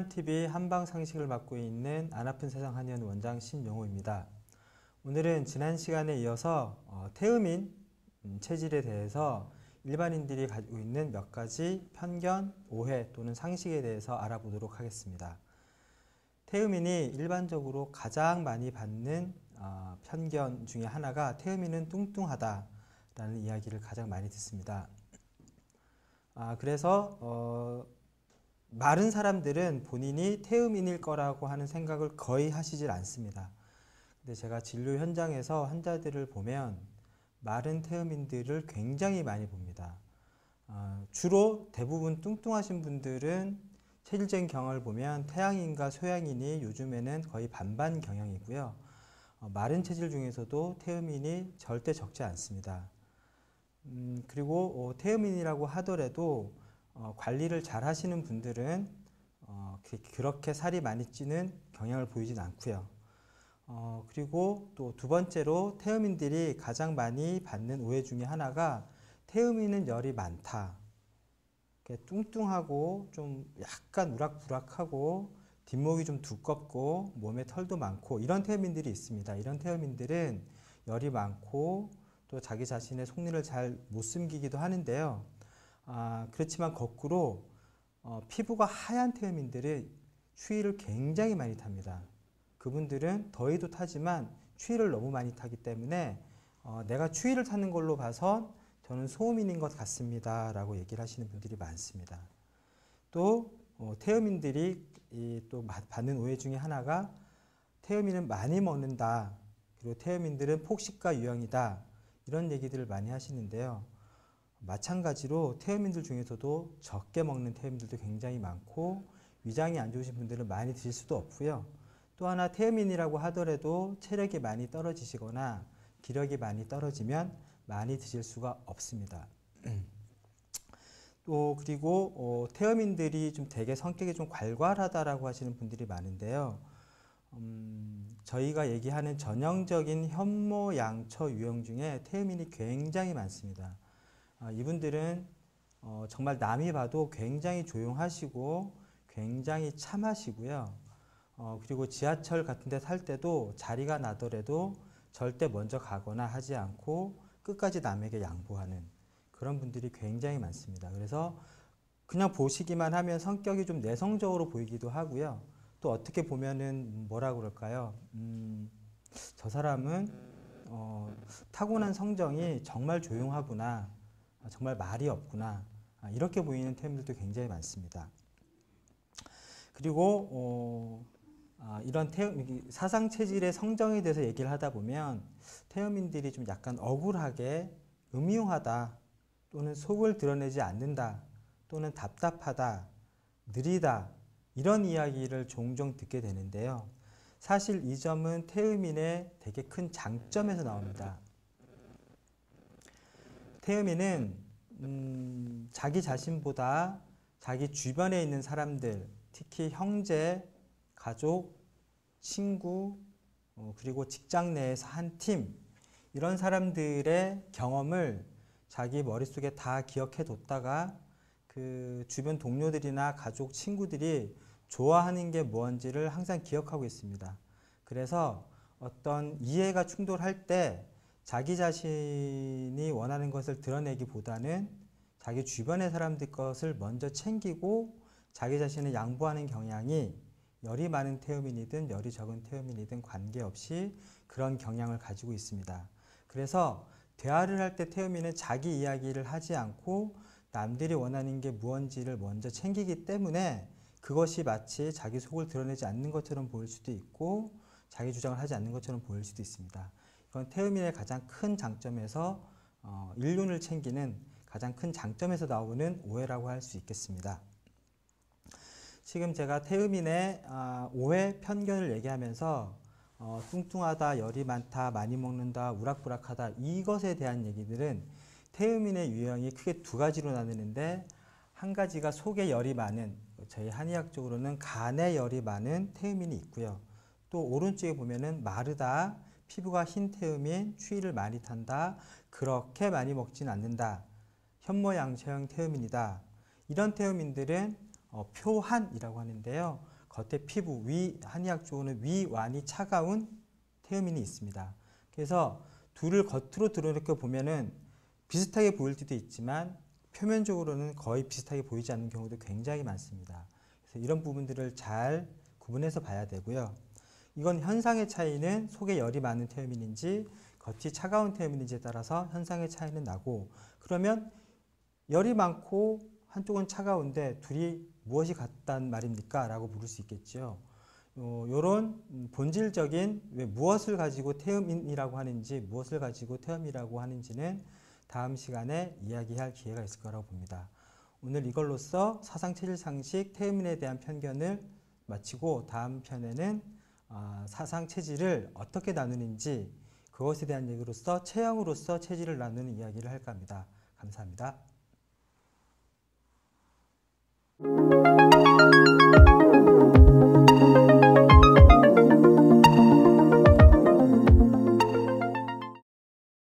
한림한TV 한방상식을 맡고 있는 안아픈 세상 한의원 원장 신용호입니다. 오늘은 지난 시간에 이어서 태음인 체질에 대해서 일반인들이 가지고 있는 몇 가지 편견, 오해 또는 상식에 대해서 알아보도록 하겠습니다. 태음인이 일반적으로 가장 많이 받는 편견 중에 하나가 태음인은 뚱뚱하다라는 이야기를 가장 많이 듣습니다. 그래서 마른 사람들은 본인이 태음인일 거라고 하는 생각을 거의 하시질 않습니다. 근데 제가 진료 현장에서 환자들을 보면 마른 태음인들을 굉장히 많이 봅니다. 주로 대부분 뚱뚱하신 분들은 체질적인 경험을 보면 태양인과 소양인이 요즘에는 거의 반반 경향이고요. 마른 체질 중에서도 태음인이 절대 적지 않습니다. 그리고 태음인이라고 하더라도 관리를 잘 하시는 분들은 그렇게 살이 많이 찌는 경향을 보이진 않고요. 그리고 또 두 번째로 태음인들이 가장 많이 받는 오해 중에 하나가 태음인은 열이 많다. 뚱뚱하고 좀 약간 우락부락하고 뒷목이 좀 두껍고 몸에 털도 많고 이런 태음인들이 있습니다. 이런 태음인들은 열이 많고 또 자기 자신의 속내를 잘 못 숨기기도 하는데요. 그렇지만 거꾸로 피부가 하얀 태음인들은 추위를 굉장히 많이 탑니다. 그분들은 더위도 타지만 추위를 너무 많이 타기 때문에 내가 추위를 타는 걸로 봐선 저는 소음인인 것 같습니다 라고 얘기를 하시는 분들이 많습니다. 또 태음인들이 또 받는 오해 중에 하나가 태음인은 많이 먹는다, 그리고 태음인들은 폭식과 유형이다, 이런 얘기들을 많이 하시는데요. 마찬가지로 태음인들 중에서도 적게 먹는 태음인들도 굉장히 많고 위장이 안 좋으신 분들은 많이 드실 수도 없고요. 또 하나 태음인이라고 하더라도 체력이 많이 떨어지시거나 기력이 많이 떨어지면 많이 드실 수가 없습니다. 또 그리고 태음인들이 좀 되게 성격이 좀 괄괄하다라고 하시는 분들이 많은데요. 저희가 얘기하는 전형적인 현모양처 유형 중에 태음인이 굉장히 많습니다. 이분들은 정말 남이 봐도 굉장히 조용하시고 굉장히 참하시고요. 그리고 지하철 같은 데 탈 때도 자리가 나더라도 절대 먼저 가거나 하지 않고 끝까지 남에게 양보하는 그런 분들이 굉장히 많습니다. 그래서 그냥 보시기만 하면 성격이 좀 내성적으로 보이기도 하고요. 또 어떻게 보면은 뭐라 그럴까요? 저 사람은 타고난 성정이 정말 조용하구나, 정말 말이 없구나, 이렇게 보이는 태음들도 굉장히 많습니다. 그리고 이런 사상 체질의 성정에 대해서 얘기를 하다 보면 태음인들이 좀 약간 억울하게 음흉하다, 또는 속을 드러내지 않는다, 또는 답답하다, 느리다, 이런 이야기를 종종 듣게 되는데요. 사실 이 점은 태음인의 되게 큰 장점에서 나옵니다. 태음인은 자기 자신보다 자기 주변에 있는 사람들, 특히 형제, 가족, 친구, 그리고 직장 내에서 한 팀, 이런 사람들의 경험을 자기 머릿속에 다 기억해 뒀다가 그 주변 동료들이나 가족, 친구들이 좋아하는 게 뭔지를 항상 기억하고 있습니다. 그래서 어떤 이해가 충돌할 때 자기 자신이 원하는 것을 드러내기보다는 자기 주변의 사람들 것을 먼저 챙기고 자기 자신을 양보하는 경향이 열이 많은 태음인이든 열이 적은 태음인이든 관계없이 그런 경향을 가지고 있습니다. 그래서 대화를 할 때 태음인은 자기 이야기를 하지 않고 남들이 원하는 게 무언지를 먼저 챙기기 때문에 그것이 마치 자기 속을 드러내지 않는 것처럼 보일 수도 있고 자기 주장을 하지 않는 것처럼 보일 수도 있습니다. 이건 태음인의 가장 큰 장점에서 일륜을 챙기는 가장 큰 장점에서 나오는 오해라고 할 수 있겠습니다. 지금 제가 태음인의 오해, 편견을 얘기하면서 뚱뚱하다, 열이 많다, 많이 먹는다, 우락부락하다, 이것에 대한 얘기들은 태음인의 유형이 크게 두 가지로 나누는데, 한 가지가 속에 열이 많은, 저희 한의학적으로는 간에 열이 많은 태음인이 있고요. 또 오른쪽에 보면은 마르다, 피부가 흰 태음인, 추위를 많이 탄다, 그렇게 많이 먹진 않는다, 현모양처형 태음인이다. 이런 태음인들은 표한이라고 하는데요. 겉에 피부, 한의학적으로는 위완이 차가운 태음인이 있습니다. 그래서 둘을 겉으로 드러내게 보면은 비슷하게 보일 때도 있지만 표면적으로는 거의 비슷하게 보이지 않는 경우도 굉장히 많습니다. 그래서 이런 부분들을 잘 구분해서 봐야 되고요. 이건 현상의 차이는 속에 열이 많은 태음인인지 겉이 차가운 태음인지에 따라서 현상의 차이는 나고, 그러면 열이 많고 한쪽은 차가운데 둘이 무엇이 같단 말입니까? 라고 물을 수 있겠죠. 이런 본질적인 왜 무엇을 가지고 태음인이라고 하는지, 무엇을 가지고 태음이라고 하는지는 다음 시간에 이야기할 기회가 있을 거라고 봅니다. 오늘 이걸로써 사상체질상식 태음인에 대한 편견을 마치고, 다음 편에는 사상체질을 어떻게 나누는지, 그것에 대한 얘기로서 체형으로서 체질을 나누는 이야기를 할까 합니다. 감사합니다.